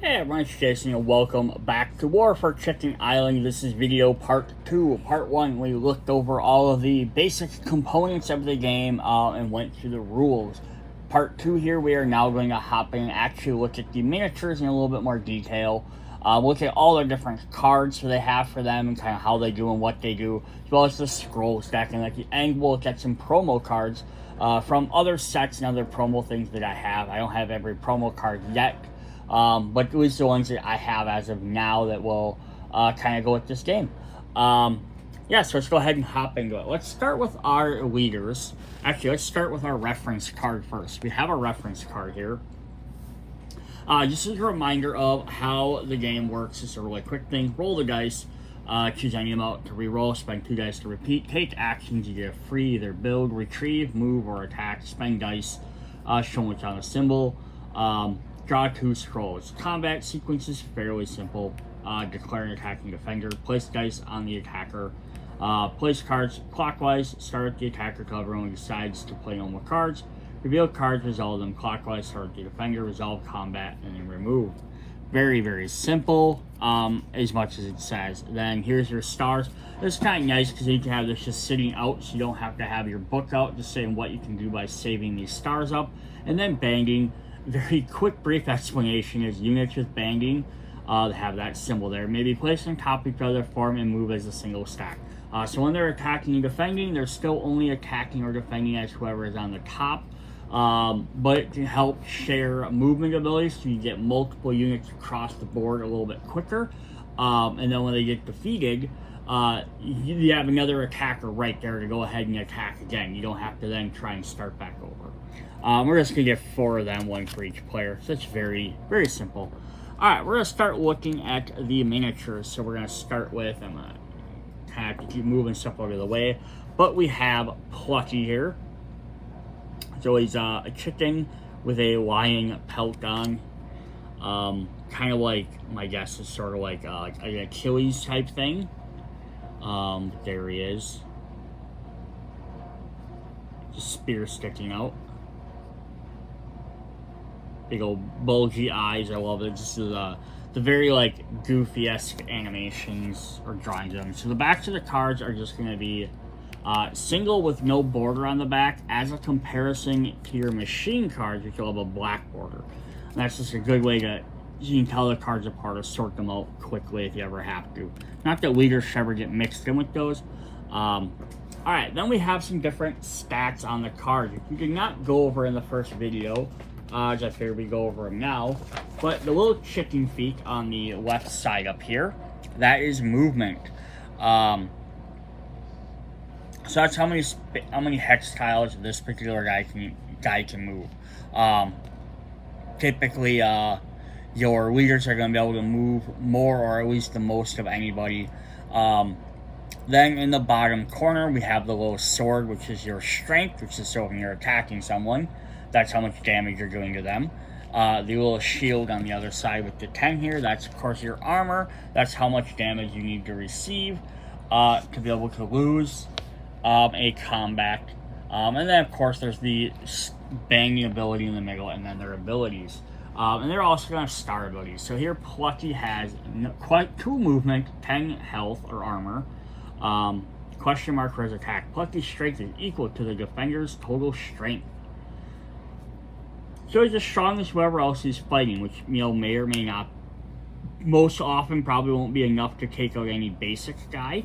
Hey everyone, it's Jason and welcome back to War for Chicken Island. This is video part 2. Part 1, we looked over all of the basic components of the game and went through the rules. Part 2 here, we are now going to hop in and actually look at the miniatures in a little bit more detail. Look at all the different cards that they have for them and kind of how they do and what they do, as well as the scroll stack. And at the end, we'll get some promo cards from other sets and other promo things that I have. I don't have every promo card yet. But at least the ones that I have as of now that will kind of go with this game. So let's go ahead and hop into it. Let's start with our leaders. Actually, let's start with our reference card first. We have a reference card here. Just as a reminder of how the game works, just a really quick thing. Roll the dice, choose any amount to reroll, spend 2 dice to repeat, take actions you get free, either build, retrieve, move, or attack, spend dice, show what's on a symbol. Draw 2 scrolls. Combat sequence is fairly simple. Declare an attacking defender. Place dice on the attacker. Place cards clockwise. Start with the attacker till everyone decides to play no more cards. Reveal cards, resolve them clockwise. Start with the defender, resolve combat, and then remove. Very, very simple, as much as it says. Then here's your stars. This is kind of nice because you can have this just sitting out, so you don't have to have your book out, just saying what you can do by saving these stars up. And then banding. Very quick, brief explanation is units with banding have that symbol there. Maybe placed on top of each other, form and move as a single stack. So when they're attacking and defending, they're still only attacking or defending as whoever is on the top. But it can help share movement abilities, so you get multiple units across the board a little bit quicker. And then when they get defeated, you have another attacker right there to go ahead and attack again. You don't have to then try and start back over. We're just going to get 4 of them, 1 for each player. So it's very, very simple. Alright, we're going to start looking at the miniatures. So we're going to start with, I'm going to kind of keep moving stuff out of the way. But we have Plucky here. So he's a chicken with a lion pelt on. Kind of like, my guess is sort of like an Achilles type thing. There he is. Just spear sticking out. Big old bulgy eyes. I love it. Just the very like goofy-esque animations or drawings of them. So the backs of the cards are just going to be single with no border on the back, as a comparison to your machine cards, which will have a black border. And that's just a good way to, you can tell the cards apart or sort them out quickly if you ever have to. Not that leaders should ever get mixed in with those. Alright, then we have some different stats on the card. We did not go over in the first video, as I figured we go over them now. But the little chicken feet on the left side up here, that is movement. So that's how many hex tiles this particular guy can move. Typically, your leaders are going to be able to move more, or at least the most of anybody. Then in the bottom corner, we have the little sword, which is your strength, which is so when you're attacking someone, that's how much damage you're doing to them. The little shield on the other side with the 10 here, that's of course your armor. That's how much damage you need to receive to be able to lose a combat. And then of course there's the banging ability in the middle, and then their abilities. And they're also going to have star abilities. So here Plucky has quite 2 movement, 10 health or armor. Question mark for his attack. Plucky's strength is equal to the defender's total strength. So he's as strong as whoever else he's fighting, which, you know, may or may not, most often probably won't be enough to take out any basic guy,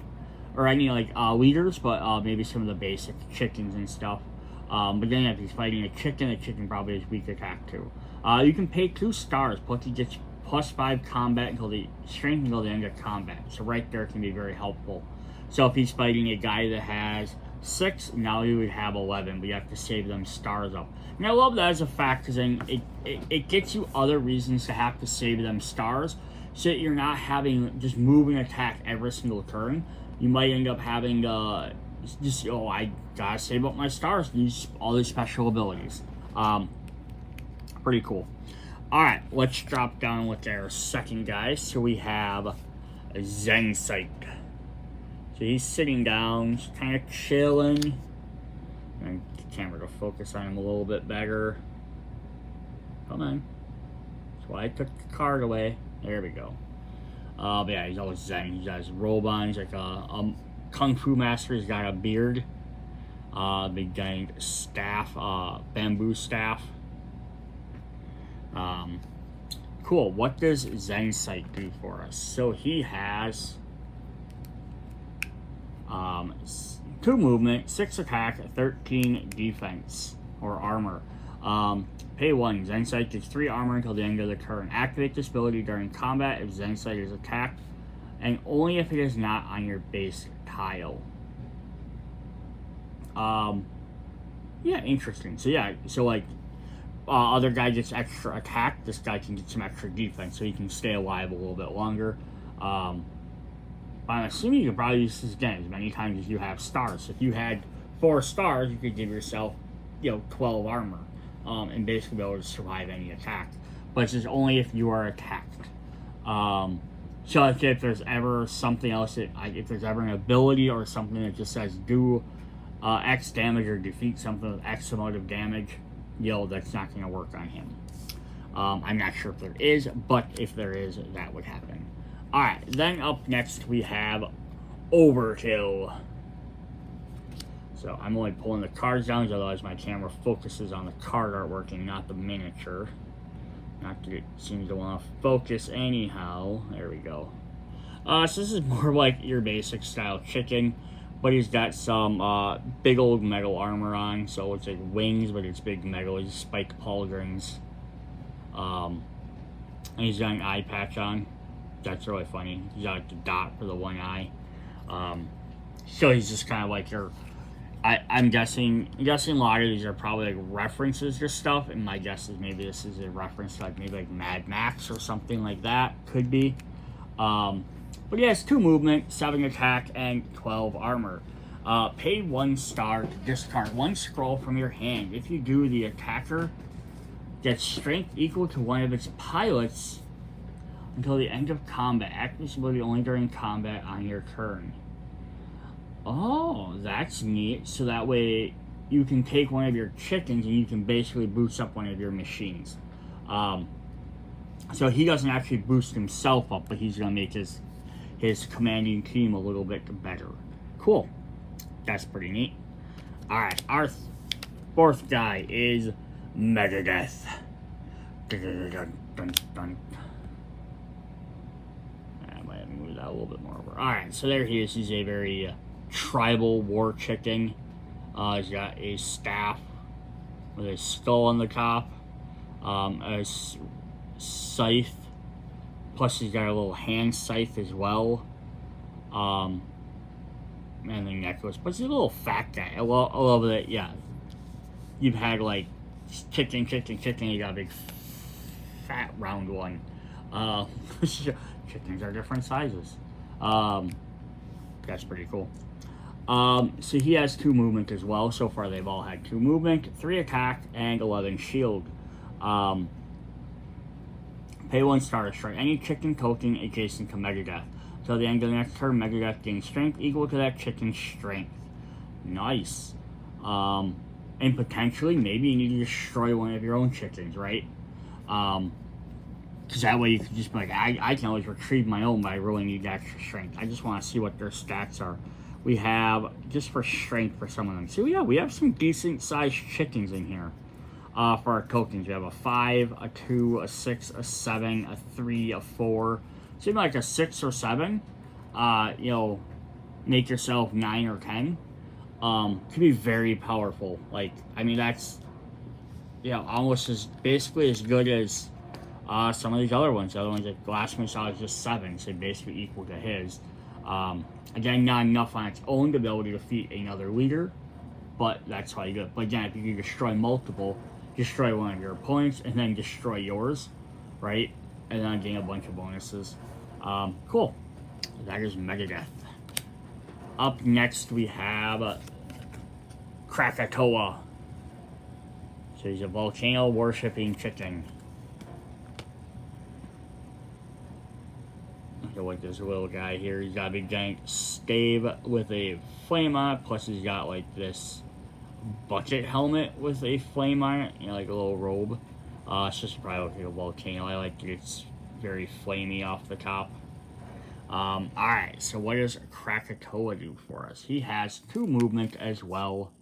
or any, like, leaders, but maybe some of the basic chickens and stuff. But then if he's fighting a chicken probably has weak attack too. You can pay 2 stars. Plucky gets +5 combat until the strength until the end of combat. So right there can be very helpful. So if he's fighting a guy that has 6, now he would have 11, but you have to save them stars up. And I love that as a fact, because then it gets you other reasons to have to save them stars, so that you're not having just move and attack every single turn. You might end up having just, oh, I gotta save up my stars to use all these special abilities. Pretty cool. Alright, let's drop down with our second guy. So we have Zen Sight. So he's sitting down, just kind of chilling. And the camera to focus on him a little bit better. Come on. That's why I took the card away. There we go. But yeah, he's always Zen. He's got his robe on. He's like a kung fu master. He's got a beard. Big giant staff, bamboo staff. Cool. What does Zen Sight do for us? So he has 2 movement, 6 attack, 13 defense or armor. Pay 1. Zen Sight gets 3 armor until the end of the turn. Activate this ability during combat if Zen Sight is attacked, and only if it is not on your base tile. Yeah, interesting. So yeah, so like other guy gets extra attack, this guy can get some extra defense, so he can stay alive a little bit longer. I'm assuming you could probably use this again as many times as you have stars. If you had 4 stars, you could give yourself, 12 armor, and basically be able to survive any attack. But it's just only if you are attacked. So like if there's ever something else that, if there's ever an ability or something that just says do X damage or defeat something with X amount of damage, that's not going to work on him. I'm not sure if there is, but if there is, that would happen. Alright, then up next we have Overkill. So I'm only pulling the cards down, otherwise my camera focuses on the card artwork and not the miniature. Not that it seems to want to focus anyhow. There we go. So this is more like your basic style chicken, but he's got some big old metal armor on, so it's like wings, but it's big metal. He's spiked pauldrons. And he's got an eye patch on. That's really funny. He's got like the dot for the one eye. So he's just kind of like your... I'm guessing a lot of these are probably like references to stuff, and my guess is maybe this is a reference to like maybe like Mad Max or something like that. Could be. But he has 2 movement, 7 attack, and 12 armor. Pay 1 star to discard 1 scroll from your hand. If you do, the attacker gets strength equal to one of its pilots until the end of combat. Activate this ability only during combat on your turn. Oh, that's neat. So that way you can take one of your chickens and you can basically boost up one of your machines. So he doesn't actually boost himself up, but he's going to make his commanding team a little bit better. Cool. That's pretty neat. Alright, our 4th guy is Megadeth. Dun, dun, dun, dun. I might have moved that a little bit more over. Alright, so there he is. He's a very tribal war chicken. He's got a staff with a skull on the top, a scythe, plus he's got a little hand scythe as well, and the necklace. But he's a little fat guy. I love that. Yeah, you've had like chicken, you got a big fat round one. Chickens are different sizes. That's pretty cool. So he has 2 movement as well. So far they've all had 2 movement, 3 attack, and 11 shield. Pay 1 star to strike any chicken token adjacent to Megadeth. Until the end of the next turn, Megadeth gains strength equal to that chicken's strength. Nice. And potentially, maybe you need to destroy one of your own chickens, right? Because that way you can just be like, I can always retrieve my own, but I really need extra strength. I just want to see what their stats are. We have, just for strength for some of them. So yeah, we have some decent sized chickens in here for our tokens. We have a 5, a 2, a 6, a 7, a 3, a 4. So like a 6 or 7, make yourself 9 or 10. Could be very powerful. Like, I mean, that's, almost basically as good as some of these other ones. The other ones, like Glass Missile is just 7, so basically equal to his. Again, not enough on its own to be able to defeat another leader, but that's how you do it. But again, if you can destroy multiple, destroy one of your opponents and then destroy yours, right? And then gain a bunch of bonuses. Cool. That is Megadeth. Up next, we have Krakatoa. So he's a volcano worshipping chicken. Like this little guy here, he's got a big giant stave with a flame on it, plus he's got like this bucket helmet with a flame on it, like a little robe. It's just probably a volcano. I like it. It's very flamey off the top. Alright, so what does Krakatoa do for us? He has 2 movement as well.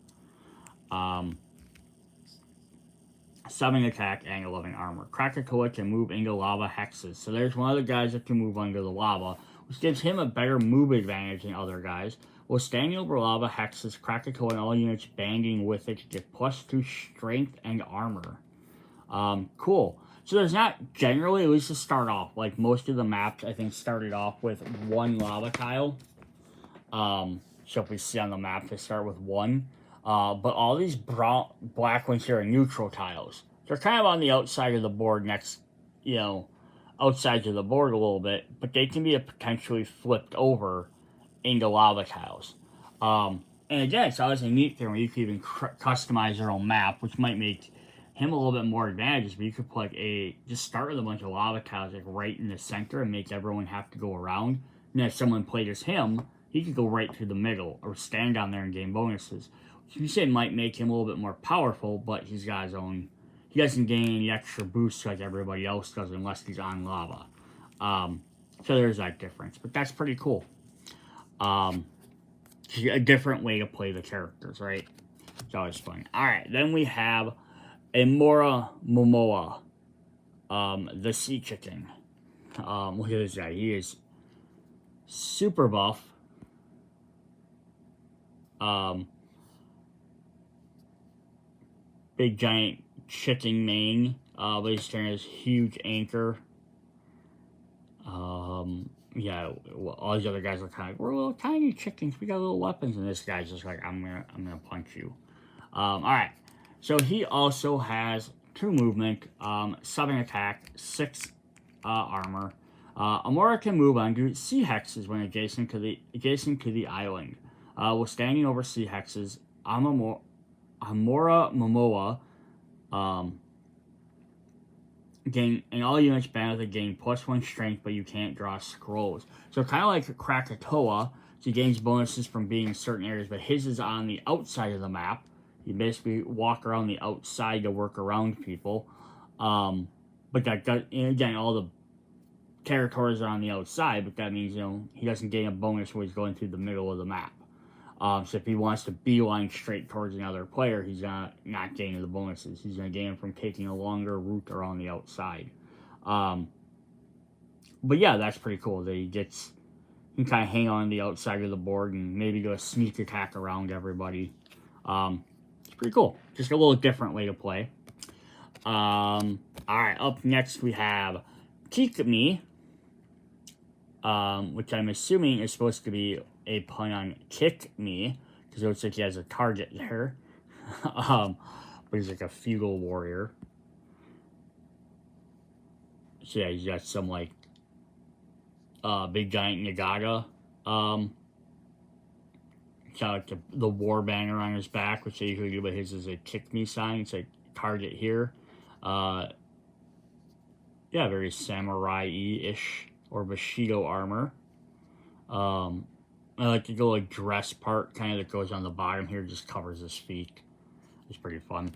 7 attack and 11 armor. Krakatoa can move into lava hexes. So there's one of the guys that can move under the lava, which gives him a better move advantage than other guys. While standing over lava hexes, Krakatoa and all units banding with it get +2 strength and armor. Cool. So there's not generally, at least to start off, like most of the maps I think started off with 1 lava tile. So if we see on the map, they start with 1. But all these black ones here are neutral tiles. They're kind of on the outside of the board next, outside of the board a little bit, but they can be potentially flipped over into lava tiles. And again, it's always a neat thing where you can even customize your own map, which might make him a little bit more advantageous, but you could put just start with a bunch of lava tiles like right in the center and make everyone have to go around. And if someone played as him, he could go right through the middle or stand down there and gain bonuses. Which you say might make him a little bit more powerful, but he's got his own. He doesn't gain any extra boosts like everybody else does unless he's on lava. So there's that difference, but that's pretty cool. A different way to play the characters, right? It's always fun. Alright, then we have Amora Momoa, the sea chicken. Look at this guy. He is super buff. Big giant chicken mane. But he's carrying his huge anchor. Yeah, all these other guys are kind of like, we're little tiny chickens. We got little weapons, and this guy's just like, I'm gonna punch you. All right. So he also has 2 movement, 7 attack, 6 armor. Amora can move onto sea hexes when adjacent to the island. While standing over sea hexes, Amora Momoa gain, and all units banned with a gain +1 strength, but you can't draw scrolls. So kind of like Krakatoa, he gains bonuses from being in certain areas, but his is on the outside of the map. You basically walk around the outside to work around people. But that does, and again, all the territories are on the outside, but that means, he doesn't gain a bonus when he's going through the middle of the map. So if he wants to beeline straight towards another player, he's not gaining the bonuses. He's going to gain them from taking a longer route around the outside. But yeah, that's pretty cool. That he can kind of hang on the outside of the board and maybe do a sneak attack around everybody. It's pretty cool. Just a little different way to play. Alright, up next we have Kick Me, which I'm assuming is supposed to be a pun on kick me, because it looks like he has a target there. But he's like a feudal warrior. So yeah, he's got some like big giant Nagata. Kind of like the war banner on his back, which they usually do, but his is a kick me sign. It's like target here. Yeah, very samurai-ish or Bushido armor. I like the little dress part kind of that goes on the bottom here, just covers his feet. It's pretty fun.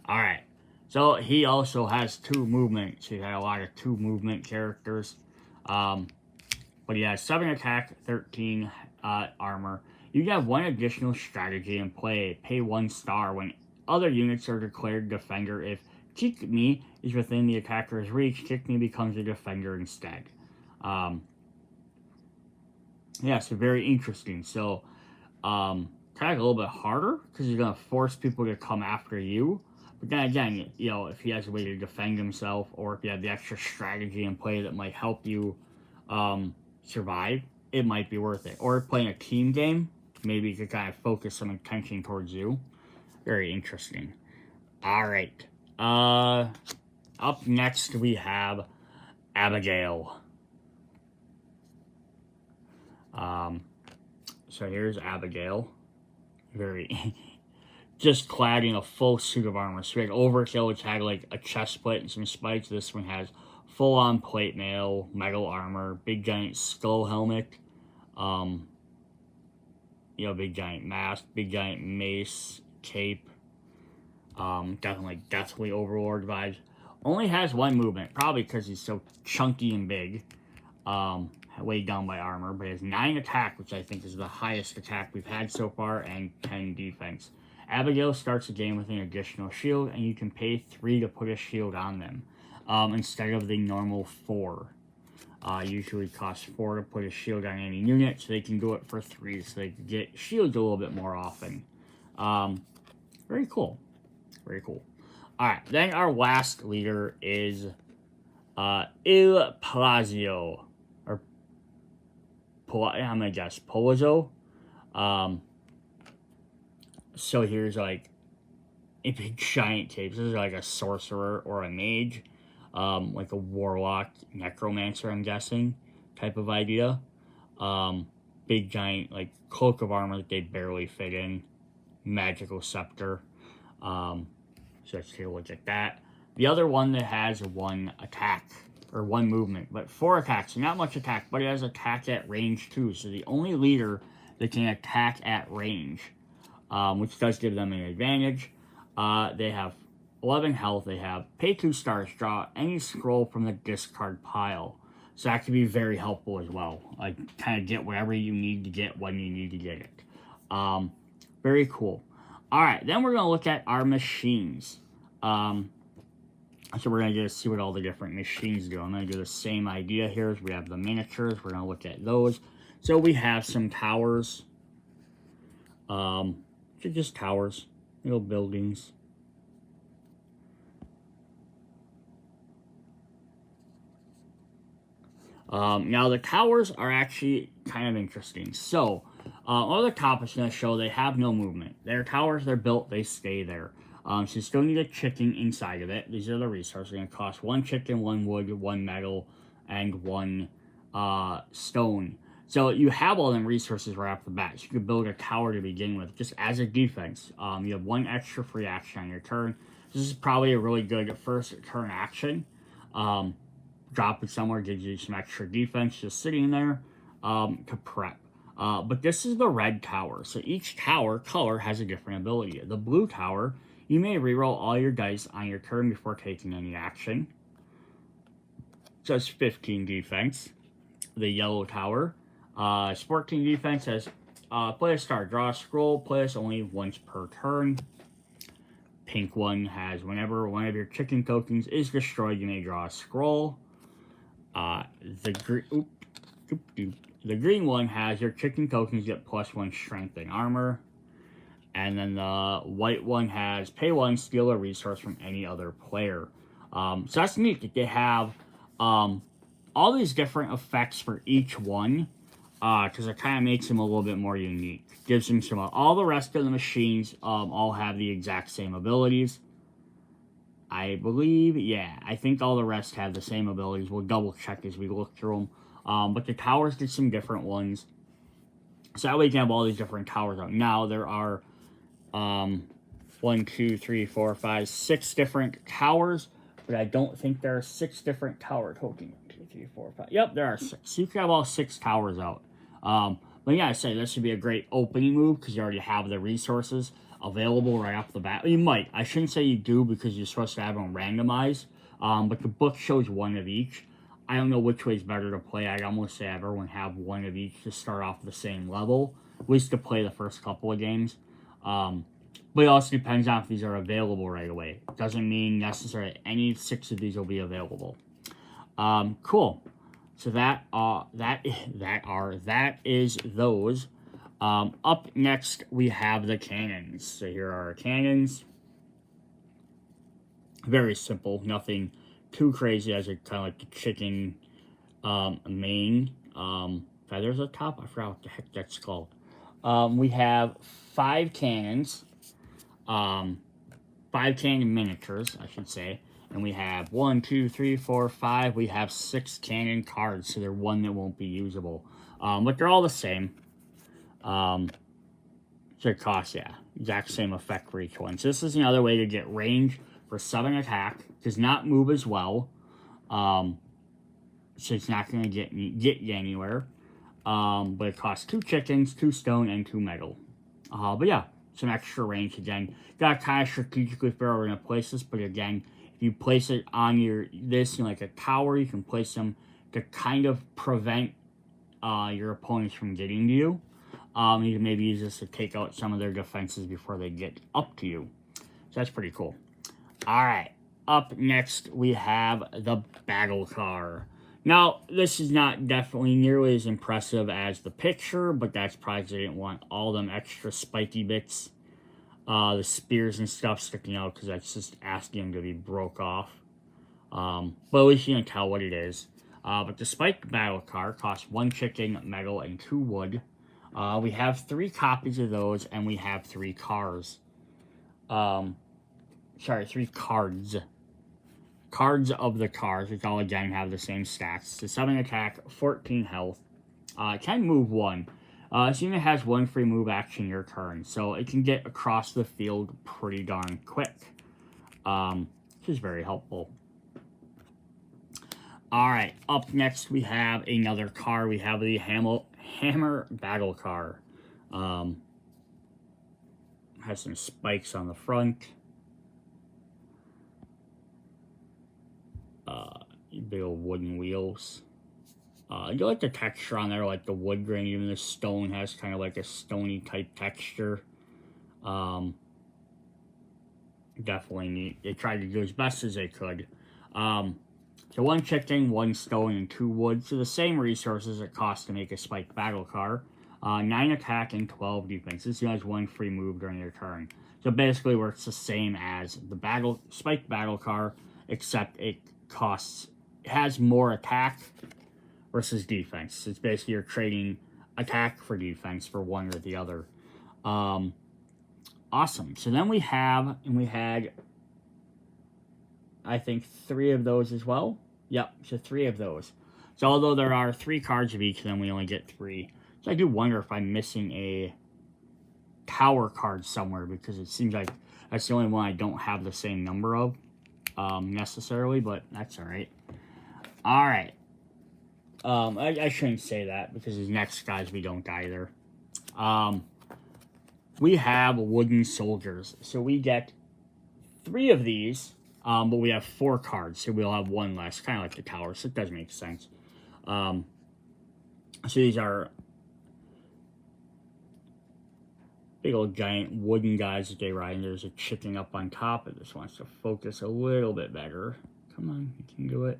Alright, so he also has 2 movement. So he had a lot of 2 movement characters. But he has 7 attack, 13 armor. You can have 1 additional strategy and pay 1 star when other units are declared defender. If Kick Me is within the attacker's reach, Kick Me becomes a defender instead. Yeah, so very interesting. So, kind of a little bit harder because you're going to force people to come after you. But then again, if he has a way to defend himself, or if you have the extra strategy in play that might help you survive, it might be worth it. Or playing a team game, maybe you could kind of focus some attention towards you. Very interesting. All right. Up next we have Abigail. So here's Abigail. Very just clad in a full suit of armor. So we had Overkill, which had like a chest plate and some spikes. This one has full-on plate mail, metal armor, big giant skull helmet, big giant mask, big giant mace, cape. Definitely Overlord vibes. Only has 1 movement, probably because he's so chunky and big. Weighed down by armor, but he has 9 attack, which I think is the highest attack we've had so far, and 10 defense. Abigail starts the game with an additional shield, and you can pay 3 to put a shield on them, instead of the normal 4. Usually costs 4 to put a shield on any unit, so they can do it for 3, so they can get shields a little bit more often. Very cool. Very cool. Alright, then our last leader is Il Palazzo. I'm gonna guess Palazzo. So here's like a big giant tape. This is like a sorcerer or a mage, like a warlock, necromancer, I'm guessing, type of idea. Big giant like cloak of armor that they barely fit in, magical scepter. So let's take a look at that. The other one that has 1 attack. Or 1 movement, but 4 attacks. Not much attack, but it has attack at range too. So the only leader that can attack at range, which does give them an advantage. They have 11 health. They have pay 2 stars, draw any scroll from the discard pile. So that can be very helpful as well. Like kind of get whatever you need to get when you need to get it. Very cool. All right, then we're gonna look at our machines. So we're going to just see what all the different machines do. I'm going to do the same idea here. We have the miniatures. We're going to look at those. So we have some towers. Just towers. Little buildings. Now the towers are actually kind of interesting. So, on the top it's going to show they have no movement. Their towers, they're built, they stay there. So you still need a chicken inside of it. These are the resources. They're going to cost 1 chicken, 1 wood, 1 metal, and 1 stone. So you have all them resources right off the bat. So you can build a tower to begin with, just as a defense. You have 1 extra free action on your turn. This is probably a really good first turn action. Drop it somewhere, gives you some extra defense just sitting there to prep. But this is the red tower. So each tower color has a different ability. The blue tower, you may reroll all your dice on your turn before taking any action. Does 15 defense. The yellow tower, 14 defense, says play a star, draw a scroll, play this only once per turn. Pink one has whenever one of your chicken tokens is destroyed, you may draw a scroll. The green one has your chicken tokens get +1 strength and armor. And then the white one has pay 1, steal a resource from any other player. So that's neat that they have all these different effects for each one, because it kind of makes them a little bit more unique. Gives them some. All the rest of the machines all have the exact same abilities. I believe, yeah, I think all the rest have the same abilities. We'll double check as we look through them. But the towers did some different ones. So that way you can have all these different towers out. Now there are 1, 2, 3, 4, 5, 6 different towers, but I don't think there are 6 different tower tokens. 1, 2, 3, 4, 5. Yep, there are 6. So you can have all 6 towers out. But yeah, I say this should be a great opening move because you already have the resources available right off the bat. You might. I shouldn't say you do because you're supposed to have them randomized. But the book shows 1 of each. I don't know which way is better to play. I'd almost say everyone have 1 of each to start off the same level, at least to play the first couple of games. But it also depends on if these are available right away. It doesn't mean necessarily any 6 of these will be available. Cool. So that is those. Up next we have the cannons. So here are our cannons. Very simple, nothing too crazy, as a kind of like the chicken main. Feathers up top. I forgot what the heck that's called. We have 5 cannons. 5 cannon miniatures, I should say. And we have 1, 2, 3, 4, 5. We have 6 cannon cards, so they're 1 that won't be usable. But they're all the same. So it costs, yeah, exact same effect for each one. So this is another way to get range for 7 attack. Does not move as well. So it's not going to get you anywhere. But it costs 2 chickens, 2 stone, and 2 metal. But yeah, some extra range again. Gotta kind of strategically figure out where we're gonna place this, but again, if you place it on this, like a tower, you can place them to kind of prevent your opponents from getting to you. You can maybe use this to take out some of their defenses before they get up to you. So that's pretty cool. Alright, up next we have the battle car. Now, this is not definitely nearly as impressive as the picture, but that's probably because I didn't want all them extra spiky bits, the spears and stuff sticking out, because that's just asking them to be broke off. But at least you can tell what it is. But the spiked battle car costs 1 chicken, metal, and 2 wood. We have 3 copies of those, and we have 3 cars. 3 cards. Cards of the cars, which all again have the same stats. So 7 attack, 14 health. It can move 1. So it has 1 free move action your turn. So it can get across the field pretty darn quick. Which is very helpful. Alright, up next we have another car. We have the Hammer Battle Car. Has some spikes on the front. Big old wooden wheels. I do like the texture on there, like the wood grain. Even the stone has kind of like a stony type texture. Definitely neat. They tried to do as best as they could. So 1 chicken, 1 stone, and 2 wood. So the same resources it costs to make a spiked battle car. 9 attack and 12 defense. This has 1 free move during your turn. So basically works the same as the spiked battle car, except it has more attack versus defense. It's basically you're trading attack for defense for one or the other. Awesome. So then we had, I think, 3 of those as well. Yep, so 3 of those. So although there are 3 cards of each, then we only get 3. So I do wonder if I'm missing a tower card somewhere, because it seems like that's the only one I don't have the same number of necessarily, but that's alright. Alright. I shouldn't say that, because these next guys we don't either. We have wooden soldiers. So we get 3 of these, but we have 4 cards, so we'll have 1 less, kind of like the tower, so it does make sense. So these are big old giant wooden guys that they ride, and there's a chicken up on top. It just wants to focus a little bit better. Come on, you can do it.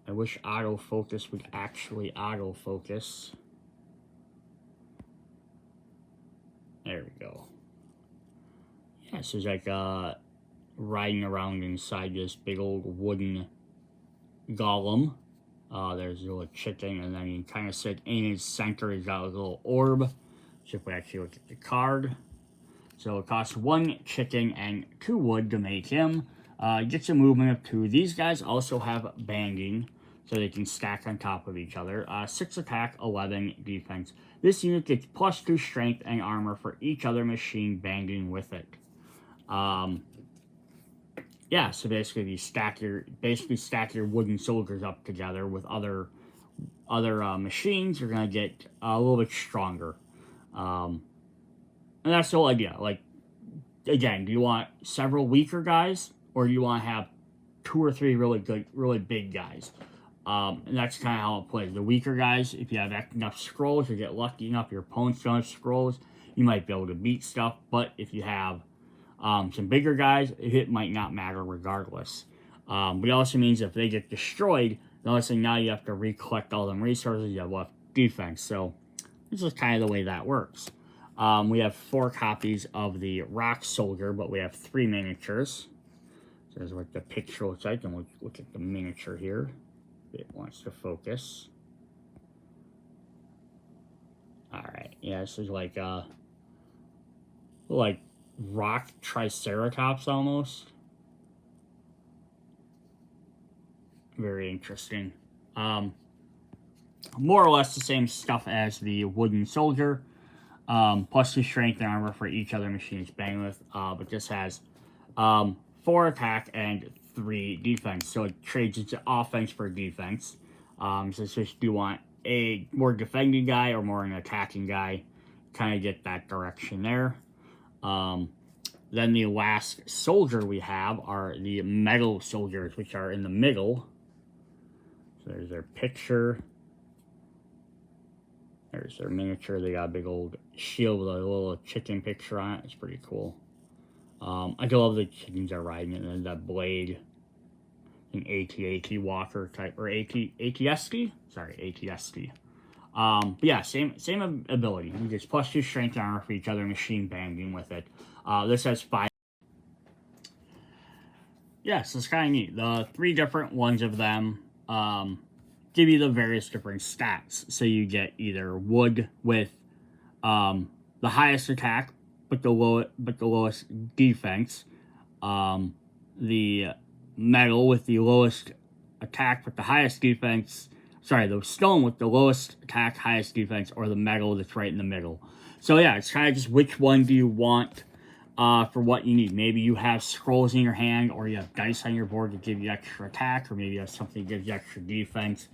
I wish autofocus would actually autofocus. There we go. Yeah, so it's like riding around inside this big old wooden golem. There's a little chicken, and then you kind of sit in his center. He's got a little orb. So if we actually look at the card, so it costs 1 chicken and 2 wood to make him. Gets a movement of 2. These guys also have banding, so they can stack on top of each other. 6 attack, 11 defense. This unit gets +2 strength and armor for each other machine banding with it. Yeah, so basically you stack your wooden soldiers up together with other machines. You're gonna get a little bit stronger, and that's the whole idea. Like, again, do you want several weaker guys, or do you want to have 2 or 3 really big guys? And that's kind of how it plays. The weaker guys, if you have enough scrolls, you get lucky enough, your opponents don't have scrolls, you might be able to beat stuff. But if you have some bigger guys, it might not matter regardless. But it also means if they get destroyed, then let's say now you have to recollect all them resources, you have left defense. So this is kind of the way that works. We have 4 copies of the rock soldier, but we have 3 miniatures. So there's what the picture looks like, and we'll look at the miniature here. It wants to focus. Alright, yeah, this is like rock triceratops almost. Very interesting. More or less the same stuff as the wooden soldier. +2 strength and armor for each other machine it's banged with. But this has 4 attack and 3 defense. So it trades into offense for defense. So it's just, do you want a more defending guy or more an attacking guy? kind of get that direction there. Then the last soldier we have are the metal soldiers, which are in the middle. So there's their picture. There's their miniature. They got a big old shield with a little chicken picture on it. It's pretty cool. I do love the chickens are riding it, and then that blade, an AT walker type, or ATST? Sorry, ATST. But yeah, same ability. You just plus 2 strength and armor for each other, machine banging with it. This has 5. Yeah, so it's kind of neat. The 3 different ones of them give you the various different stats. So you get either wood with the highest attack, but the lowest defense. The metal with the lowest attack, but the highest defense. Sorry, the stone with the lowest attack, highest defense, or the metal that's right in the middle. So yeah, it's kind of just which one do you want for what you need. Maybe you have scrolls in your hand, or you have dice on your board to give you extra attack, or maybe you have something that gives you extra defense.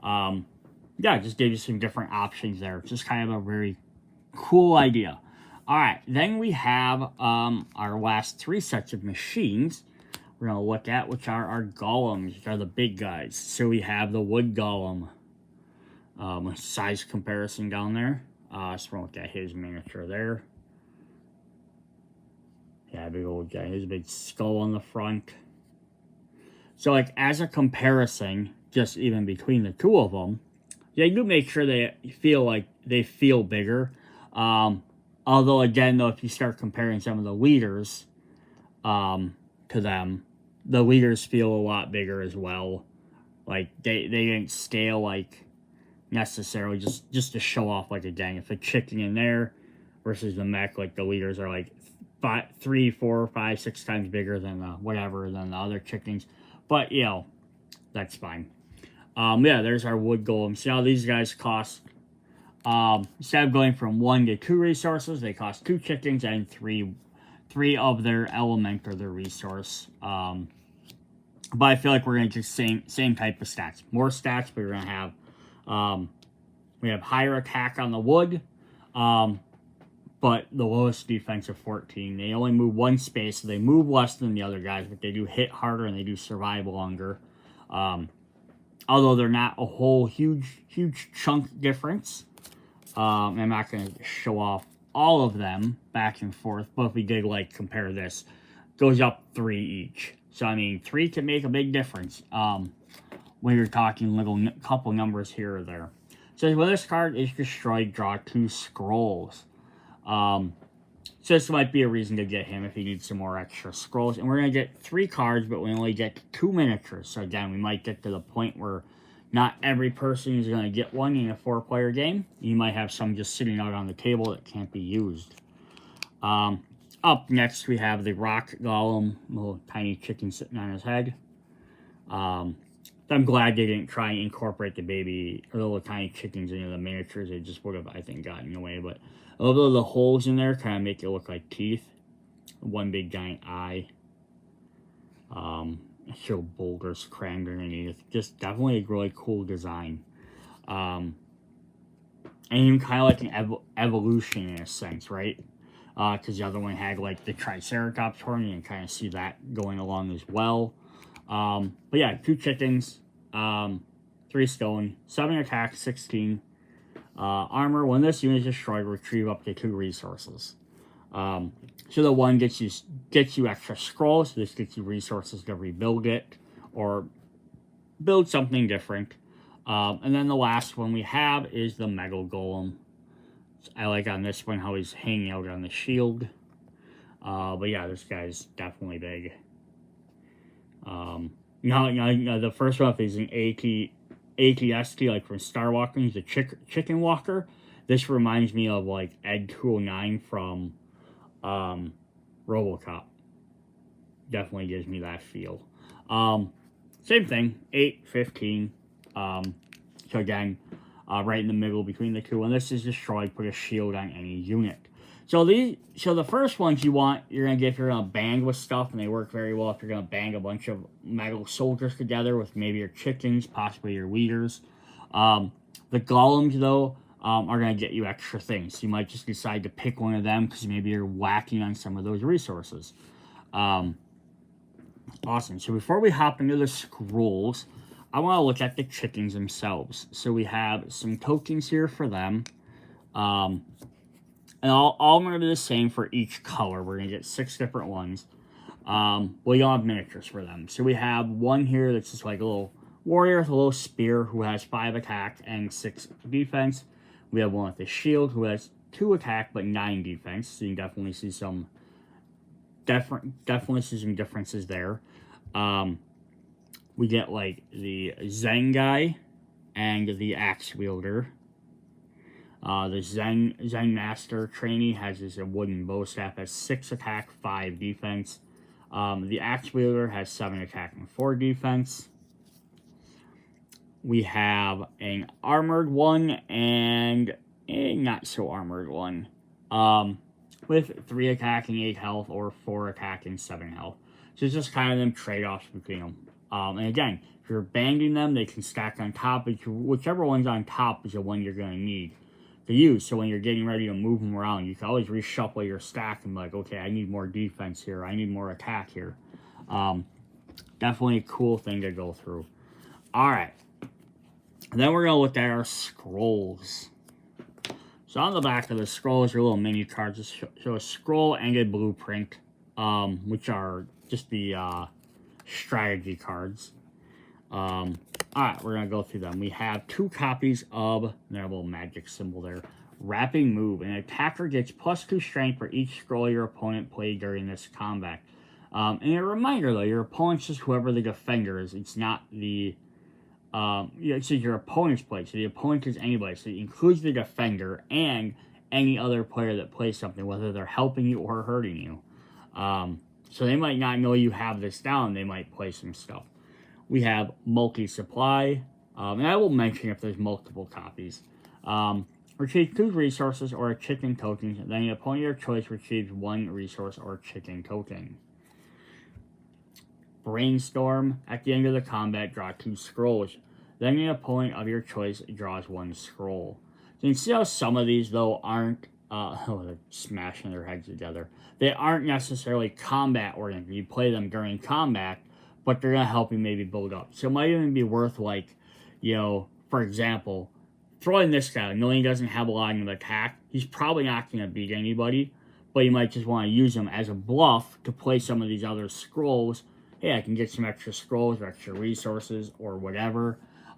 Yeah, just give you some different options there. It's just kind of a very cool idea. All right, then we have our last 3 sets of machines we're going to look at, which are our golems, which are the big guys. So we have the wood golem, size comparison down there. So we're going to look at his miniature there. Yeah, big old guy. His big skull on the front. So, like, as a comparison, just even between the 2 of them, yeah, you do make sure they feel bigger. Although, again, though, if you start comparing some of the leaders to them, the leaders feel a lot bigger as well. Like, they didn't scale, like, necessarily just to show off, like, again, if a chicken in there versus the mech, like, the leaders are, like, 3, 4, 5, 6 times bigger than than the other chickens. But, you know, that's fine. Yeah, there's our wood golem. See how these guys cost, instead of going from 1 to 2 resources, they cost 2 chickens and 3 of their element or their resource. But I feel like we're going to just same type of stats. More stats, but we're going to have, we have higher attack on the wood, but the lowest defense of 14. They only move 1 space, so they move less than the other guys, but they do hit harder and they do survive longer. Although they're not a whole huge chunk difference. I'm not going to show off all of them back and forth, but if we did, like, compare this, goes up 3 each. So, I mean, 3 can make a big difference when you're talking couple numbers here or there. So, when this card is destroyed, draw 2 scrolls. So, this might be a reason to get him if you need some more extra scrolls. And we're going to get 3 cards, but we only get 2 miniatures. So, again, we might get to the point where not every person is going to get one in a 4-player game. You might have some just sitting out on the table that can't be used. Up next, we have the rock golem, little tiny chicken sitting on his head. I'm glad they didn't try and incorporate the baby or the little tiny chickens into the miniatures. They just would have, I think, gotten in the way. But a little bit of the holes in there kind of make it look like teeth. 1 big giant eye. Show boulders crammed underneath. Just definitely a really cool design. And even kind of like an evolution in a sense, right? Because the other one had like the Triceratops horn, and you can kind of see that going along as well. But yeah, 2 chickens, 3 stone, 7 attack, 16 armor. When this unit is destroyed, retrieve up to 2 resources. So the one gets you extra scrolls. So this gets you resources to rebuild it or build something different. And then the last one we have is the metal golem. I like on this one how he's hanging out on the shield. But yeah, this guy's definitely big. The first one, if he's an ATST, like from Star Walker, he's a chicken walker. This reminds me of like Ed 209 from RoboCop. Definitely gives me that feel. Same thing, 8, 15. So again, right in the middle between the 2. When this is destroyed, put a shield on any unit. So the first ones you're gonna get if you're gonna bang with stuff, and they work very well if you're gonna bang a bunch of metal soldiers together with maybe your chickens, possibly your leaders. The golems though are going to get you extra things. So you might just decide to pick one of them because maybe you're lacking on some of those resources. Awesome. So before we hop into the scrolls, I want to look at the chickens themselves. So we have some tokens here for them. And all of them are going to be the same for each color. We're going to get 6 different ones. We don't have miniatures for them. So we have one here that's just like a little warrior with a little spear who has 5 attack and 6 defense. We have one with a shield who has 2 attack but 9 defense. So you can definitely see some differences there. We get like the Zen guy and the axe wielder. The Zen Master trainee has this wooden bow staff, has 6 attack, 5 defense. The Axe Wielder has 7 attack and 4 defense. We have an armored one and a not so armored one. With 3 attack and 8 health or 4 attack and 7 health. So it's just kind of them trade-offs between them. And again, if you're banding them, they can stack on top. Whichever one's on top is the one you're going to need to use. So when you're getting ready to move them around, you can always reshuffle your stack and be like, okay, I need more defense here. I need more attack here. Definitely a cool thing to go through. All right. Then we're going to look at our scrolls. So on the back of the scrolls are little mini cards that show a scroll and a blueprint, which are just the strategy cards. Alright, we're going to go through them. We have 2 copies of their little magic symbol there. Wrapping Move. An attacker gets +2 strength for each scroll your opponent played during this combat. And a reminder though, your opponent's just whoever the defender is. It's not the... it's your opponent's play. So the opponent is anybody. So it includes the defender and any other player that plays something, whether they're helping you or hurting you. So they might not know you have this down. They might play some stuff. We have multi-supply, and I will mention if there's multiple copies. Retrieve 2 resources or a chicken token, then the opponent of your choice receives 1 resource or chicken token. Brainstorm, at the end of the combat, draw 2 scrolls. Then the opponent of your choice draws 1 scroll. So you can see how some of these, though, aren't, they're smashing their heads together. They aren't necessarily combat-oriented. You play them during combat, but they're going to help you maybe build up. So it might even be worth, like, for example, throwing this guy, knowing he doesn't have a lot of attack. He's probably not going to beat anybody, but you might just want to use him as a bluff to play some of these other scrolls. Hey, I can get some extra scrolls or extra resources or whatever.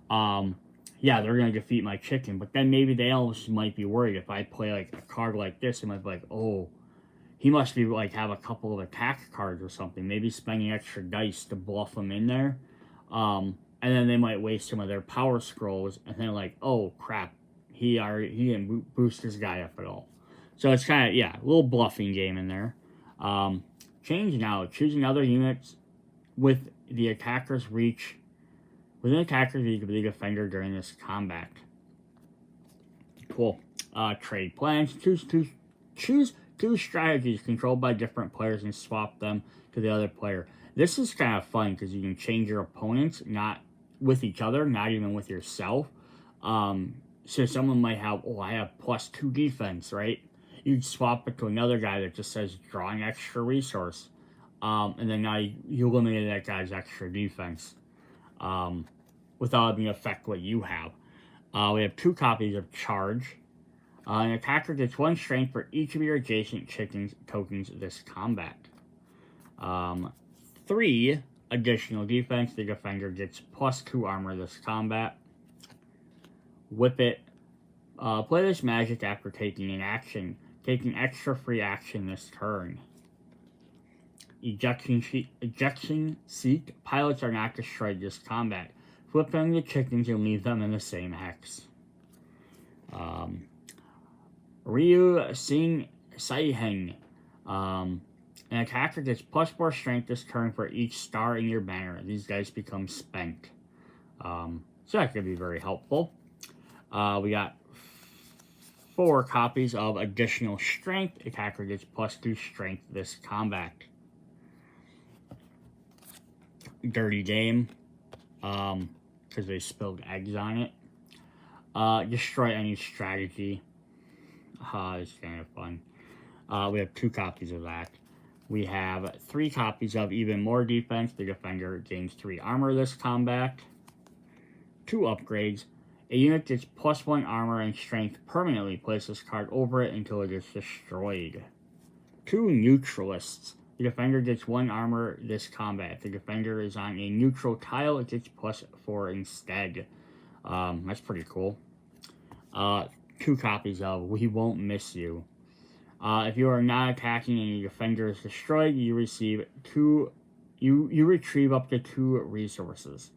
Yeah, they're going to defeat my chicken, but then maybe they also might be worried if I play, like, a card like this, they might be like, oh, he must be, like, have a couple of attack cards or something. Maybe spending extra dice to bluff them in there. And then they might waste some of their power scrolls. And then, like, oh, crap. He didn't boost his guy up at all. So it's kind of, yeah, a little bluffing game in there. Change now. Choose another unit with the attacker's reach. Within attacker's reach of the defender during this combat. Cool. Trade plans. Choose 2 strategies controlled by different players and swap them to the other player. This is kind of fun because you can change your opponents, not with each other, not even with yourself. So someone might have, oh, I have +2 defense, right? You'd swap it to another guy that just says draw an extra resource. And then now you eliminate that guy's extra defense without having to affect what you have. We have 2 copies of Charge. An attacker gets 1 strength for each of your adjacent chicken tokens this combat. 3 additional defense. The defender gets +2 armor this combat. Whip It. Play this magic after taking an action. Taking extra free action this turn. Ejection Seat. Pilots are not destroyed this combat. Flip them the chickens and leave them in the same hex. Ryu Sing Saiheng. An attacker gets +4 strength this turn for each star in your banner. These guys become spent. So that could be very helpful. We got 4 copies of additional strength. Attacker gets +2 strength this combat. Dirty Game. Because they spilled eggs on it. Destroy any strategy. It's kind of fun. We have 2 copies of that. We have 3 copies of even more defense. The defender gains 3 armor this combat. 2 upgrades. A unit gets +1 armor and strength permanently. Place this card over it until it is destroyed. 2 neutralists. The defender gets 1 armor this combat. If the defender is on a neutral tile, it gets +4 instead. That's pretty cool. 2 copies of We Won't Miss You. If you are not attacking and your defender is destroyed, you receive 2. You retrieve up to 2 resources.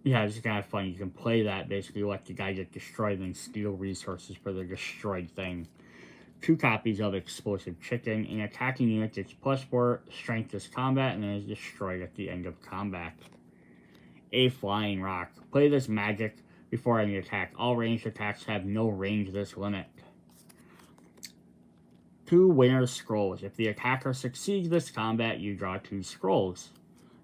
Yeah, it's kind of fun. You can play that, basically let the guy get destroyed and steal resources for the destroyed thing. 2 copies of Explosive Chicken. An attacking unit gets +4 strength this combat and then is destroyed at the end of combat. A Flying Rock. Play this magic before any attack. All ranged attacks have no range this limit. 2 Winner's Scrolls. If the attacker succeeds this combat, you draw 2 scrolls.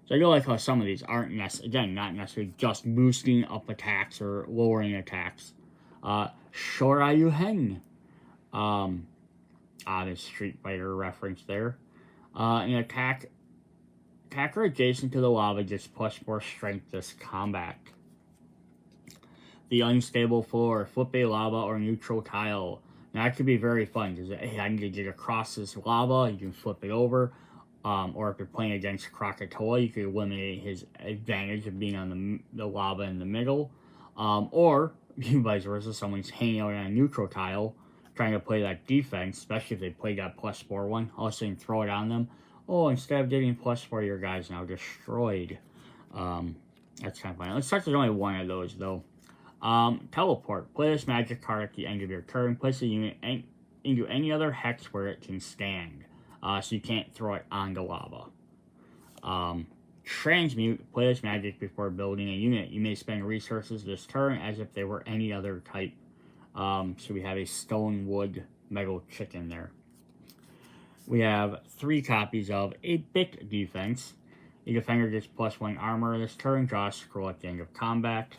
So I do like how some of these aren't not necessarily just boosting up attacks or lowering attacks. Shoryu Hen. There's Street Fighter reference there. An attacker adjacent to the lava gets +4 strength this combat. The Unstable Floor. Flip a lava or neutral tile. Now that could be very fun because hey, I need to get across this lava. You can flip it over. Or if you're playing against Krakatoa, you could eliminate his advantage of being on the lava in the middle. Or vice versa, someone's hanging out on a neutral tile, trying to play that defense, especially if they play that +4 one. All of a sudden, throw it on them. Oh, instead of getting +4, your guy's now destroyed. That's kind of fun. Let's start with only one of those, though. Teleport. Play this magic card at the end of your turn. Place a unit into any other hex where it can stand. So you can't throw it on the lava. Transmute. Play this magic before building a unit. You may spend resources this turn as if they were any other type. So we have a stone, wood, metal chicken there. We have 3 copies of a Bit Defense. A defender gets +1 armor this turn. Draw a scroll at the end of combat.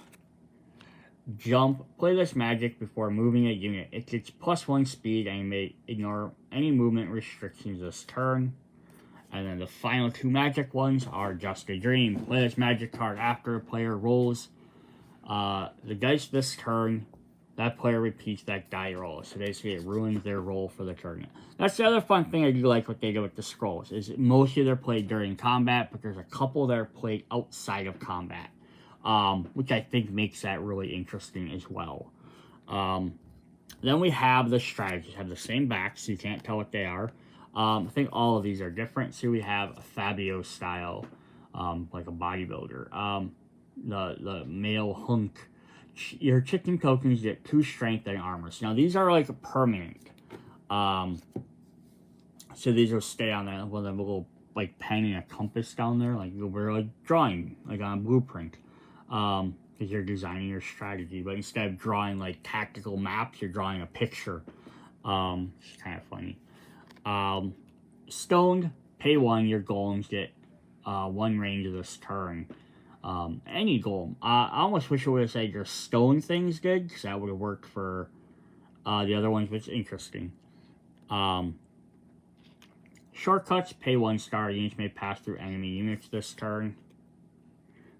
Jump. Play this magic before moving a unit. It gets +1 speed and you may ignore any movement restrictions this turn. And then the final 2 magic ones are Just a Dream. Play this magic card after a player rolls the dice this turn. That player repeats that die roll. So basically it ruins their roll for the turn. That's the other fun thing I do like what they do with the scrolls. Is mostly they're played during combat, but there's a couple that are played outside of combat. Which I think makes that really interesting as well. Then we have the strategies. Have the same backs, so you can't tell what they are. I think all of these are different. So we have Fabio style, like a bodybuilder. The male hunk. Your chicken tokens get 2 strength and armor. So now these are like permanent. So these will stay on that with a little like pen and a compass down there, like we're like drawing like on a blueprint. Because you're designing your strategy, but instead of drawing like tactical maps, you're drawing a picture. It's kind of funny. Stoned, pay 1, your golems get 1 range of this turn. Any golem. I almost wish it would have said your stone things did, because that would have worked for the other ones, which is interesting. Shortcuts, pay 1 star. Units may pass through enemy units this turn.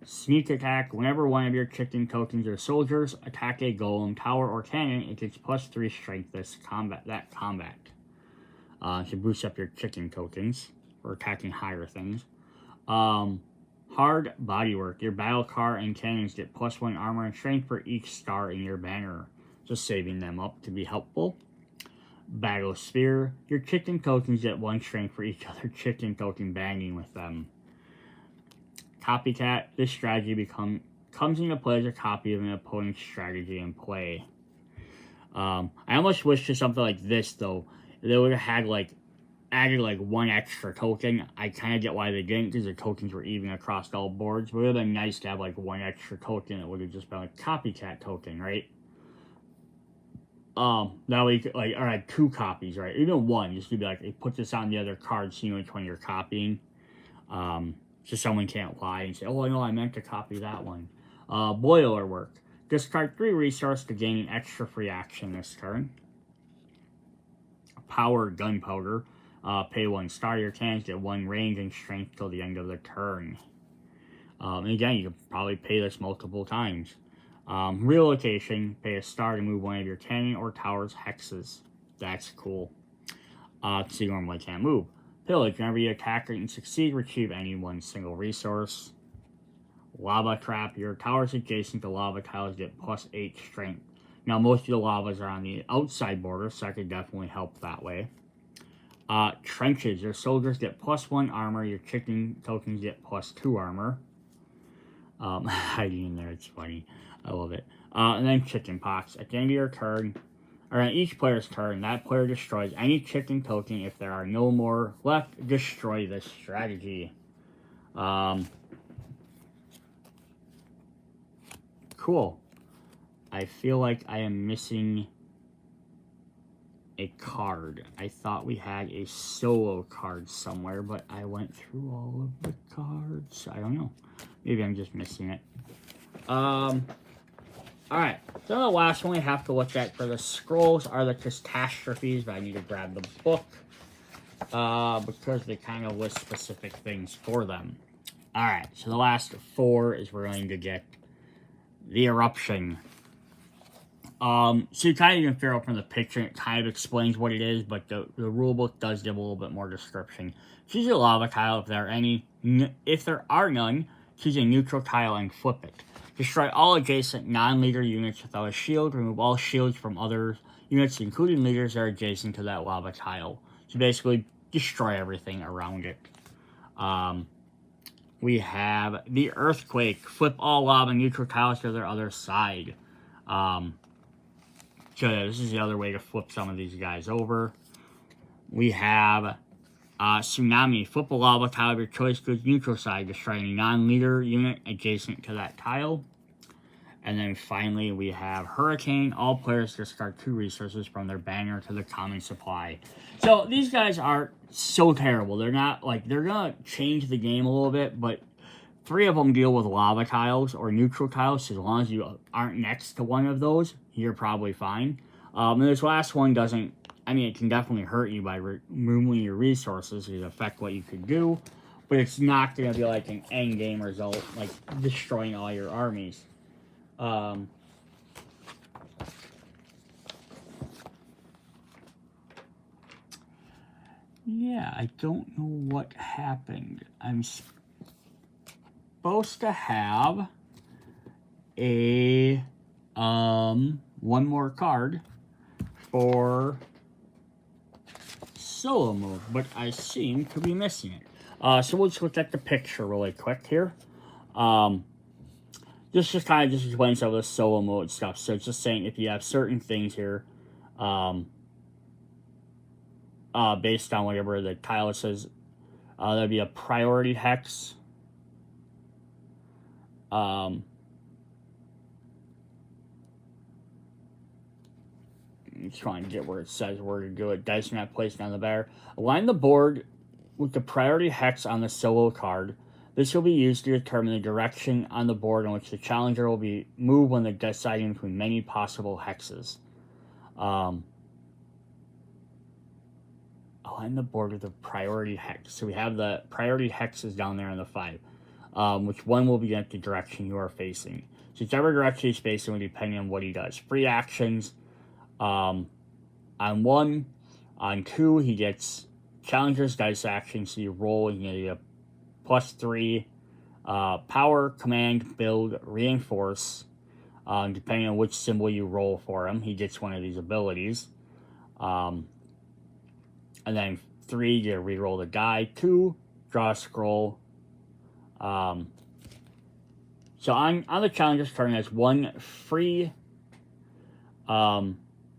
Sneak attack. Whenever one of your chicken tokens or soldiers attack a golem, tower, or cannon, it gets +3 strength this combat. To boost up your chicken tokens for attacking higher things. Hard bodywork. Your battle car and cannons get +1 armor and strength for each star in your banner. Just saving them up to be helpful. Battle sphere. Your chicken tokens get 1 strength for each other chicken token banging with them. Copycat. This strategy comes into play as a copy of an opponent's strategy in play. I almost wish for something like this, though, they would have had added 1 extra token. I kind of get why they didn't, because the tokens were even across all boards. But it would have been nice to have 1 extra token. It would have just been like copycat token, right? That way you could, or 2 copies, right? Even 1, just to be like, hey, put this on the other card, see which one you're copying. So someone can't lie and say, oh, no, I meant to copy that one. Boiler work. Discard 3 resource to gain an extra free action this turn. Power gunpowder. Pay 1 star. Your cannons get 1 range and strength till the end of the turn. And again, you can probably pay this multiple times. Relocation. Pay a star to move one of your cannon or tower's hexes. That's cool. So you normally can't move. Pillage. Whenever you attack and succeed, retrieve any 1 single resource. Lava trap. Your towers adjacent to lava tiles get +8 strength. Now, most of the lavas are on the outside border, so that could definitely help that way. Trenches. Your soldiers get +1 armor. Your chicken tokens get +2 armor. Hiding in there, it's funny. I love it. And then chicken pox. At the end of your turn, or on each player's turn, that player destroys any chicken token. If there are no more left, destroy this strategy. Cool. I feel like I am missing a card. I thought we had a solo card somewhere, but I went through all of the cards. I don't know. Maybe I'm just missing it. Alright, so the last one we have to look at for the scrolls are the catastrophes, but I need to grab the book because they kind of list specific things for them. Alright, so the last 4 is we're going to get the eruption. So you kind of can figure out from the picture, it kind of explains what it is, but the rule book does give a little bit more description. Choose a lava tile if there are any. If there are none, choose a neutral tile and flip it. Destroy all adjacent non-leader units without a shield. Remove all shields from other units, including leaders that are adjacent to that lava tile. So basically, destroy everything around it. We have the earthquake. Flip all lava neutral tiles to their other side. So this is the other way to flip some of these guys over. We have tsunami. Flip a lava tile of your choice to its neutral side. Destroy any non-leader unit adjacent to that tile. And then finally, we have hurricane. All players discard 2 resources from their banner to the common supply. So these guys are so terrible. They're not like, they're gonna change the game a little bit, but 3 of them deal with lava tiles or neutral tiles, so as long as you aren't next to one of those, you're probably fine. And this last one doesn't, I mean, it can definitely hurt you by removing your resources. It can affect what you could do, but it's not going to be like an end game result, like destroying all your armies. Yeah, I don't know what happened. I'm supposed to have a one more card for solo move, but I seem to be missing it. So we'll just look at the picture really quick here. This just kind of just explains some of the solo mode stuff. So it's just saying if you have certain things here, based on whatever the tile says, there'd be a priority hex. I'm trying to get where it says where to do it. Dice not placed on the bear. Align the board with the priority hex on the solo card. This will be used to determine the direction on the board in which the challenger will be moved when they're deciding between many possible hexes. Align the board with the priority hex. So we have the priority hexes down there on the 5. Which one will be at the direction you are facing. So whichever direction he's facing will depend on what he does. Free actions. On 1. On 2, he gets challenger's dice action. So you roll and you get a +3. Power, command, build, reinforce. Depending on which symbol you roll for him, he gets one of these abilities. And then 3, you reroll the die. 2, draw a scroll. So on the challenger's turn, has 1 free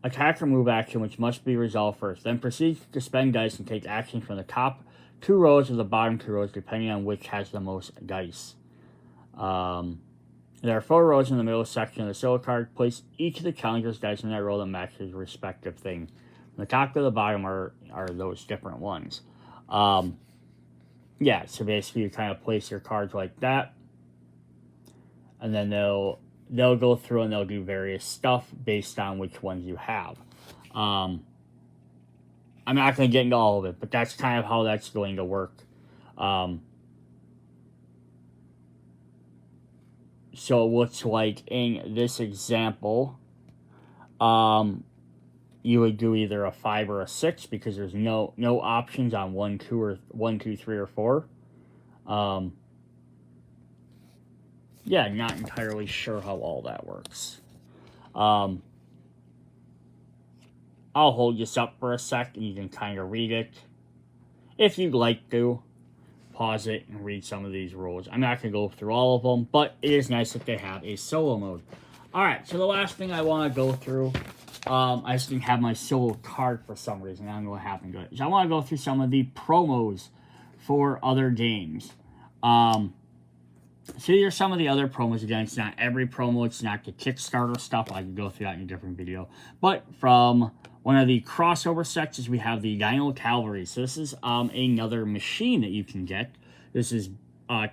attack or move action, which must be resolved first. Then proceed to spend dice and take actions from the top 2 rows or the bottom 2 rows, depending on which has the most dice. There are 4 rows in the middle section of the solo card. Place each of the challenger's dice in that row that matches the respective thing. From the top to the bottom are those different ones. Yeah, so basically you kind of place your cards like that. and then they'll go through and they'll do various stuff based on which ones you have. I'm not going to get into all of it, but that's kind of how that's going to work. So it looks like in this example, you would do either a 5 or a 6 because there's no options on 1, 2, or 1, 2, 3, or 4. Yeah, not entirely sure how all that works. I'll hold this up for a sec and you can kind of read it. If you'd like to, pause it and read some of these rules. I'm not going to go through all of them, but it is nice that they have a solo mode. Alright, so the last thing I want to go through, I just didn't have my solo card for some reason. I don't know what happened to it. So I want to go through some of the promos for other games. So here are some of the other promos. Again, it's not every promo. It's not the Kickstarter stuff. I could go through that in a different video. But from one of the crossover sections, we have the Dino Cavalry. So this is another machine that you can get. This is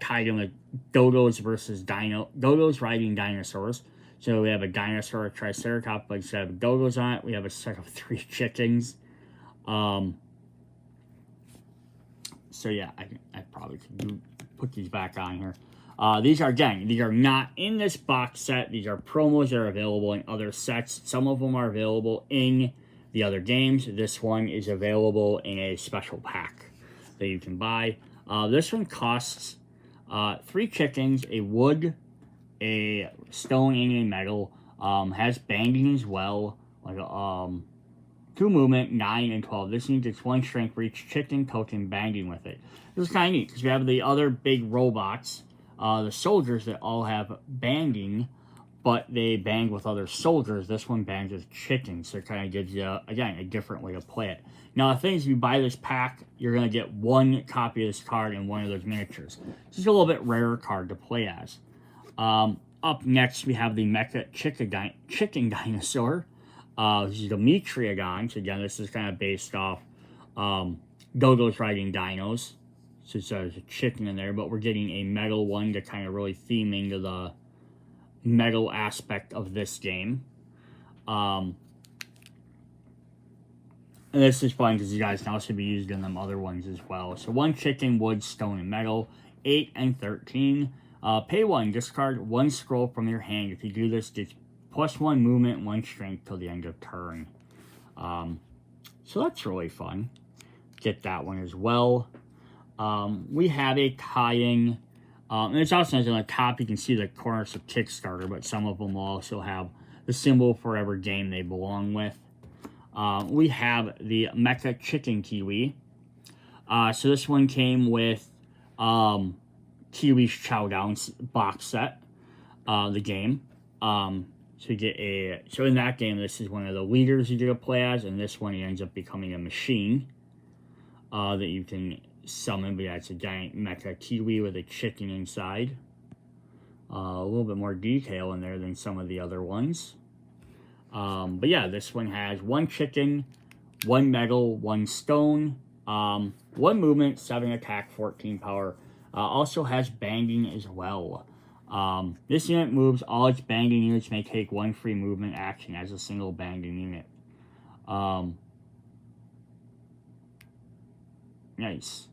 tied in with Dodos versus Dodos riding dinosaurs. So we have a dinosaur, a Triceratops, but instead of Dodos on it, we have a set of 3 chickens. So yeah, I probably could put these back on here. These are not in this box set. These are promos that are available in other sets. Some of them are available in the other games. This one is available in a special pack that you can buy. This one costs 3 chickens, a wood, a stone, and a metal. Has banging as well. Like 2 movement, 9 and 12. This means it's 1 strength for each chicken token banging with it. This is kind of neat because we have the other big robots. The soldiers that all have banging, but they bang with other soldiers. This one bangs with chickens, so it kind of gives you, again, a different way to play it. Now, the thing is, if you buy this pack, you're going to get 1 copy of this card and 1 of those miniatures. This is a little bit rarer card to play as. Up next, we have the Mecha Chicken Dinosaur. This is the Metriagon. So again, this is kind of based off Dodos riding dinos. So there's a chicken in there, but we're getting a metal one to kind of really theme into the metal aspect of this game. And this is fun because you guys can also be used in them other ones as well. So 1 chicken, wood, stone, and metal. 8 and 13. Pay 1. Discard 1 scroll from your hand. If you do this, get +1 movement, 1 strength till the end of turn. So that's really fun. Get that one as well. We have a tie-in, and it's also nice on the top you can see the corners of Kickstarter, but some of them will also have the symbol for whatever game they belong with. We have the Mecha Chicken Kiwi. So this one came with Kiwi's Chowdown box set, the game. So you get so in that game, this is one of the leaders you get to play as, and this one he ends up becoming a machine that you can summon, but yeah, it's a giant mecha kiwi with a chicken inside. A little bit more detail in there than some of the other ones. But yeah, this one has 1 chicken, 1 metal, 1 stone, 1 movement, 7 attack, 14 power. Also has banging as well. This unit moves. All its banging units may take 1 free movement action as a single banging unit. Nice.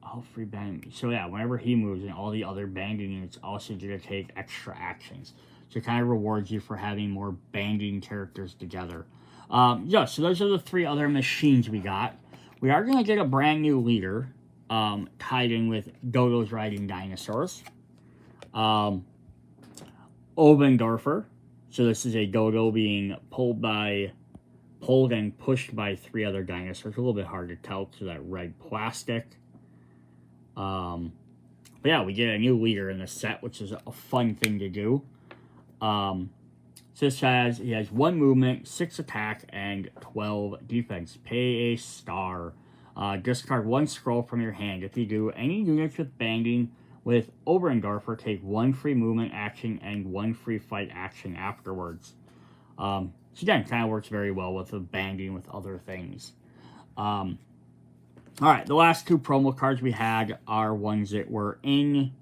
All free bang. So yeah, whenever he moves, and all the other banging units also get to take extra actions. So it kind of rewards you for having more banging characters together. Yeah, so those are the 3 other machines we got. We are going to get a brand new leader tied in with Dodos riding dinosaurs. Obendorfer. So this is a dodo being pulled and pushed by 3 other dinosaurs. A little bit hard to tell through that red plastic. But yeah, we get a new leader in the set, which is a fun thing to do. So this he has 1 movement, 6 attack, and 12 defense. Pay a star. Discard 1 scroll from your hand. If you do, any units with banging with Oberndorfer take 1 free movement action and 1 free fight action afterwards. So again, kind of works very well with the banging with other things. Alright, the last 2 promo cards we had are ones that were in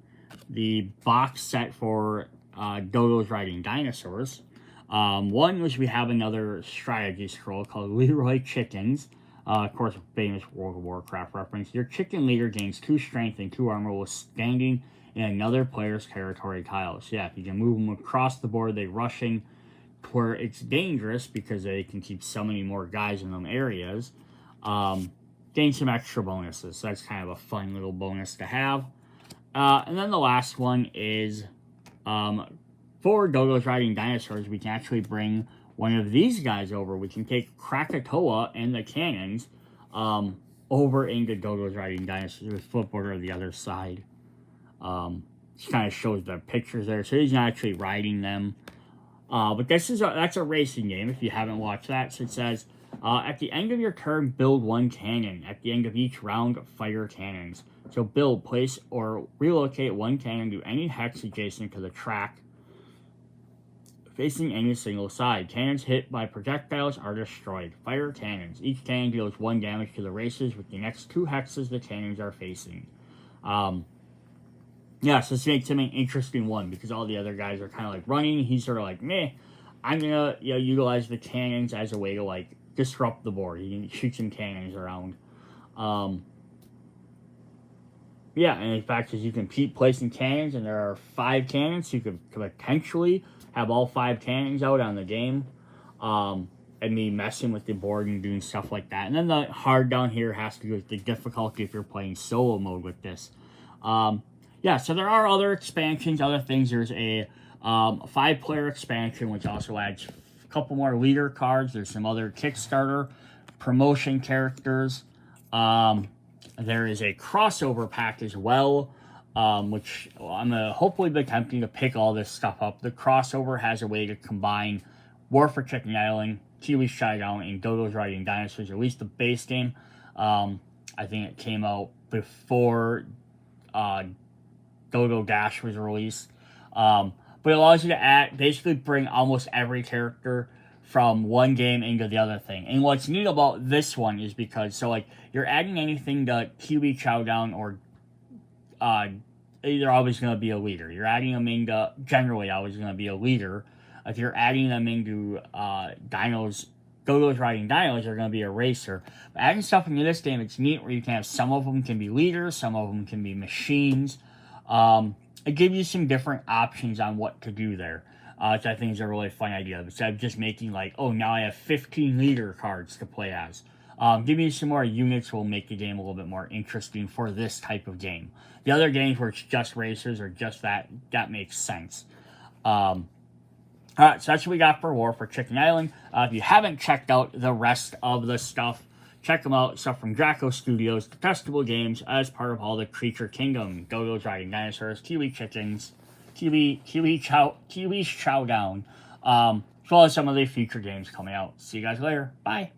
the box set for Dodos Riding Dinosaurs. One was we have another strategy scroll called Leroy Chickens. Of course, a famous World of Warcraft reference. Your chicken leader gains 2 strength and 2 armor while standing in another player's territory tile. So yeah, if you can move them across the board, they rushing where it's dangerous because they can keep summoning more guys in them areas. Gain some extra bonuses. So that's kind of a fun little bonus to have. And then the last one is for Dodos Riding Dinosaurs, we can actually bring one of these guys over. We can take Krakatoa and the cannons over into Dodos Riding Dinosaurs with flip over to the other side. Just kind of shows the pictures there. So he's not actually riding them. But that's a racing game if you haven't watched that. So it says, at the end of your turn, build 1 cannon. At the end of each round, fire cannons. So build, place, or relocate 1 cannon to any hex adjacent to the track facing any single side. Cannons hit by projectiles are destroyed. Fire cannons. Each cannon deals 1 damage to the racers with the next 2 hexes the cannons are facing. Yeah, so this makes him an interesting one because all the other guys are kind of like running. He's sort of like, meh, I'm going to utilize the cannons as a way to like disrupt the board. You can shoot some cannons around. Yeah, and in fact, as you can keep placing cannons, and there are 5 cannons, so you could potentially have all 5 cannons out on the game. And me messing with the board and doing stuff like that. And then the hard down here has to do with the difficulty if you're playing solo mode with this. Yeah, so there are other expansions, other things. There's a 5-player expansion, which also adds a couple more leader cards. There's some other Kickstarter promotion characters. There is a crossover pack as well, which I'm going to hopefully be attempting to pick all this stuff up. The crossover has a way to combine War for Chicken Island, Kiwi's Showdown, and Dodos Riding Dinosaurs, at least the base game. I think it came out before Dodo Dash was released. But it allows you to basically bring almost every character from one game into the other thing. And what's neat about this one is because, so like, you're adding anything to Kiwi Chowdown or they're always going to be a leader. You're adding them into, generally always going to be a leader. If you're adding them into Dodos Riding Dinos, they're going to be a racer. But adding stuff into this game, it's neat where you can have some of them can be leaders, some of them can be machines. It gives you some different options on what to do there, which I think is a really fun idea. Instead of just making like, oh, now I have 15 leader cards to play as. Giving you some more units will make the game a little bit more interesting for this type of game. The other games where it's just racers or just that makes sense. Alright, so that's what we got for War for Chicken Island. If you haven't checked out the rest of the stuff, check them out. Stuff from Draco Studios, Detestable Games, as part of all the Creature Kingdom, Dodos Riding Dinosaurs, Kiwi Chickens, Kiwi's Chowdown, as well as some of the future games coming out. See you guys later. Bye.